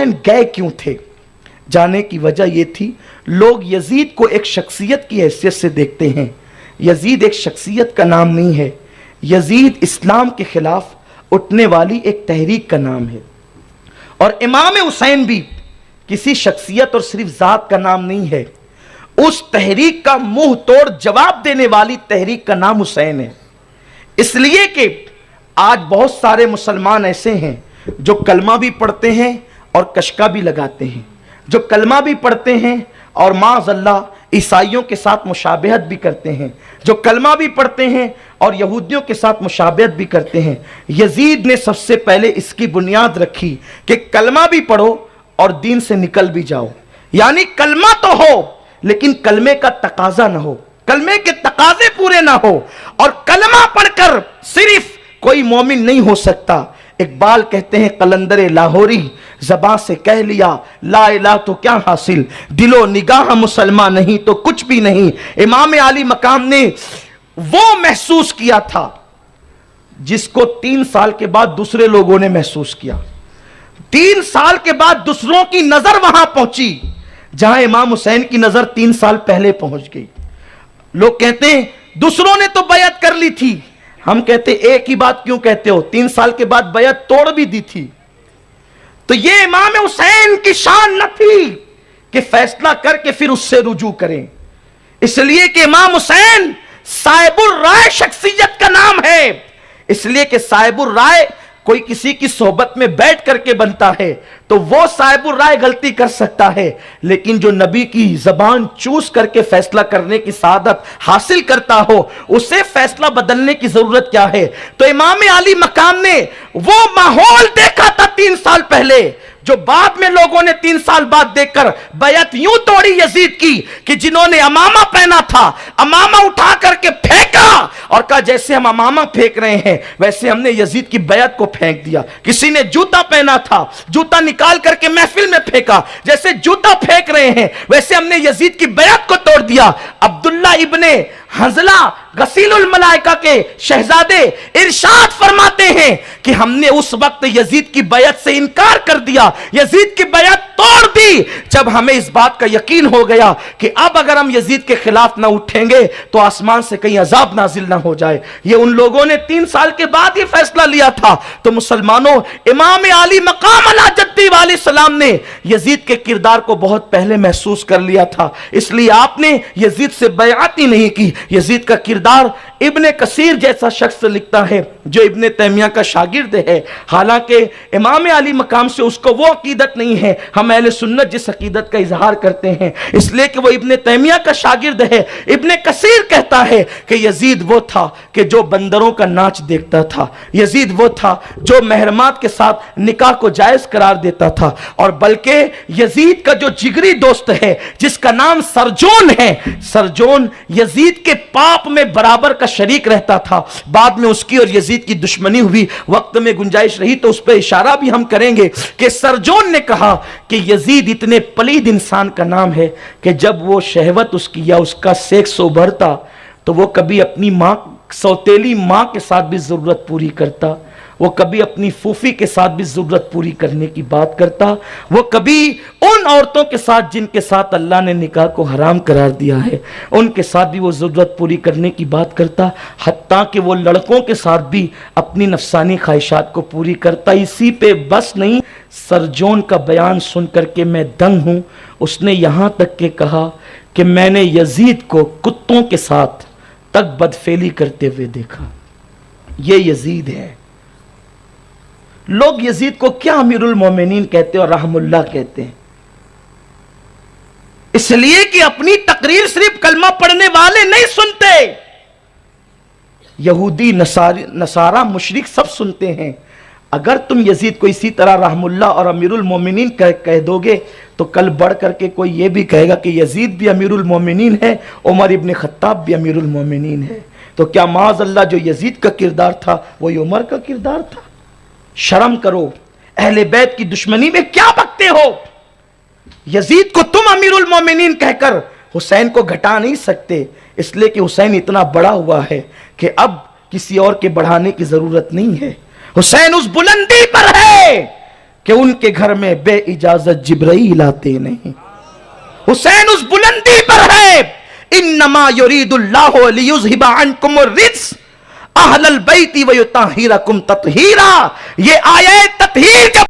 हुसैन गए क्यों थे? जाने की वजह यह थी, लोग यजीद को एक शख्सियत की हैसियत से देखते हैं। यजीद एक शख्सियत का नाम नहीं है, यजीद इस्लाम के खिलाफ उठने वाली एक तहरीक का नाम है। और इमाम हुसैन भी किसी शख्सियत और सिर्फ जात का नाम नहीं है, उस तहरीक का मुंह तोड़ जवाब देने वाली तहरीक का नाम हुसैन है। इसलिए कि आज बहुत सारे मुसलमान ऐसे हैं जो कलमा भी पढ़ते हैं और कशका भी लगाते हैं, जो कलमा भी पढ़ते हैं और माज़अल्लाह ईसाइयों के साथ मुशाबहत भी करते हैं, जो कलमा भी पढ़ते हैं और यहूदियों के साथ मुशाबहत भी करते हैं। यजीद ने सबसे पहले इसकी बुनियाद रखी कि कलमा भी पढ़ो और दीन से निकल भी जाओ, यानी कलमा तो हो लेकिन कलमे का तकाजा ना हो, कलमे के तकाजे पूरे ना हो। और कलमा पढ़कर सिर्फ कोई मोमिन नहीं हो सकता। इकबाल कहते हैं कलंदरे लाहौरी, ज़बां से कह लिया ला इलाहा तो क्या हासिल, दिलो निगाह मुसलमान नहीं तो कुछ भी नहीं। इमाम आली मकाम ने वो महसूस किया था जिसको 3 साल के बाद दूसरे लोगों ने महसूस किया। 3 साल के बाद दूसरों की नजर वहां पहुंची जहां इमाम हुसैन की नजर 3 साल पहले पहुंच गई। लोग कहते हैं दूसरों ने तो बैत कर ली थी, हम कहते एक ही बात क्यों कहते हो, 3 साल के बाद बैत तोड़ भी दी थी। तो ये इमाम हुसैन की शान न थी कि फैसला करके फिर उससे रुजू करें, इसलिए कि इमाम हुसैन साहिबुर राय शख्सियत का नाम है। इसलिए कि साहिबुर राय कोई किसी की सोहबत में बैठ करके बनता है तो वो साहिबुर राय गलती कर सकता है, लेकिन जो नबी की जबान चूस करके फैसला करने की सादत हासिल करता हो उसे फैसला बदलने की जरूरत क्या है। तो इमाम आली मकाम ने वो माहौल देखा था 3 साल पहले जो बाद में लोगों ने 3 साल बाद देखकर बैत यूं तोड़ी यजीद की कि जिन्होंने अमामा पहना था अमामा उठा करके फेंका और कहा जैसे हम अमामा फेंक रहे हैं वैसे हमने यजीद की बैत को फेंक दिया। किसी ने जूता पहना था, जूता निकाल करके महफिल में फेंका, जैसे जूता फेंक रहे हैं वैसे हमने यजीद की बैत को तोड़ दिया। अब्दुल्ला इब्ने हंजला गसीलुल मलाइका के शहजादे इरशाद फरमाते हैं कि हमने उस वक्त यजीद की बैत से इनकार कर दिया, यजीद की बैत तोड़ दी जब हमें इस बात का यकीन हो गया कि अब अगर हम यजीद के खिलाफ ना उठेंगे तो आसमान से कहीं अजाब नाजिल ना हो जाए। ये उन लोगों ने 3 साल के बाद ये फैसला लिया था। तो मुसलमानों, इमाम आली मकाम अला जद्दी वाले सलाम ने यजीद के किरदार को बहुत पहले महसूस कर लिया था, इसलिए आपने यजीद से बैअत ही नहीं की। यजीद का किरदार इब्ने कसीर जैसा शख्स लिखता है जो इब्ने तैमिया का शागिर्द है, हालांकि इमाम अली मकाम से उसको वो अकीदत नहीं है हम अहले सुन्नत जिस अकीदत का इजहार करते हैं, इसलिए कि वो इब्ने तैमिया का शागिर्द है। इब्ने कसीर कहता है कि यजीद वो था कि जो बंदरों का नाच देखता था, यजीद वो था जो महरमात के साथ निकाह को जायज करार देता था, और बल्कि यजीद का जो जिगरी दोस्त है जिसका नाम सरजोन है, सरजोन यजीद के पाप में बराबर का शरीक रहता था। बाद में उसकी और यजीद की दुश्मनी हुई, वक्त में गुंजाइश रही तो उस पर इशारा भी हम करेंगे कि सरजोन ने कहा कि यजीद इतने पलीद इंसान का नाम है कि जब वो शहवत उसकी या उसका सेक्स उभरता तो वो कभी अपनी मां, सौतेली मां के साथ भी जरूरत पूरी करता, वो कभी अपनी फूफी के साथ भी जरूरत पूरी करने की बात करता, वो कभी उन औरतों के साथ जिनके साथ अल्लाह ने निकाह को हराम करार दिया है उनके साथ भी वो जरूरत पूरी करने की बात करता, हत्ता कि वो लड़कों के साथ भी अपनी नफसानी ख्वाहिशात को पूरी करता। इसी पे बस नहीं, सरजोन का बयान सुन करके मैं दंग हूं। उसने यहां तक के कहा कि मैंने यजीद को कुत्तों के साथ तक बदफेली करते हुए देखा। ये यजीद है। लोग यजीद को क्या अमीरुल मोमिनीन कहते हैं और रहमुल्लाह कहते हैं, इसलिए कि अपनी तकरीर सिर्फ कलमा पढ़ने वाले नहीं सुनते, यहूदी नसारा मुशरिक सब सुनते हैं। अगर तुम यजीद को इसी तरह रहमुल्लाह और अमीरुल मोमिनीन कह दोगे तो कल बढ़ करके कोई यह भी कहेगा कि यजीद भी अमीरुल मोमिनीन है, उमर इब्ने खत्ताब भी अमीरुल मोमिनीन है। तो क्या माज़अल्लाह जो यजीद का किरदार था वही उमर का किरदार था? शर्म करो, अहले बैत की दुश्मनी में क्या बकते हो? यजीद को तुम अमीरुल मोमिनीन कहकर हुसैन को घटा नहीं सकते, इसलिए कि हुसैन इतना बड़ा हुआ है कि अब किसी और के बढ़ाने की जरूरत नहीं है। हुसैन उस बुलंदी पर है کہ ان کے گھر میں بے اجازت جبرائیل آتے نہیں. حسین اس بلندی پر ہے. انما یرید اللہ لیذھب عنکم الرجس اہل البیت ویطہرکم تطہیرا. یہ آیت تطہیر جب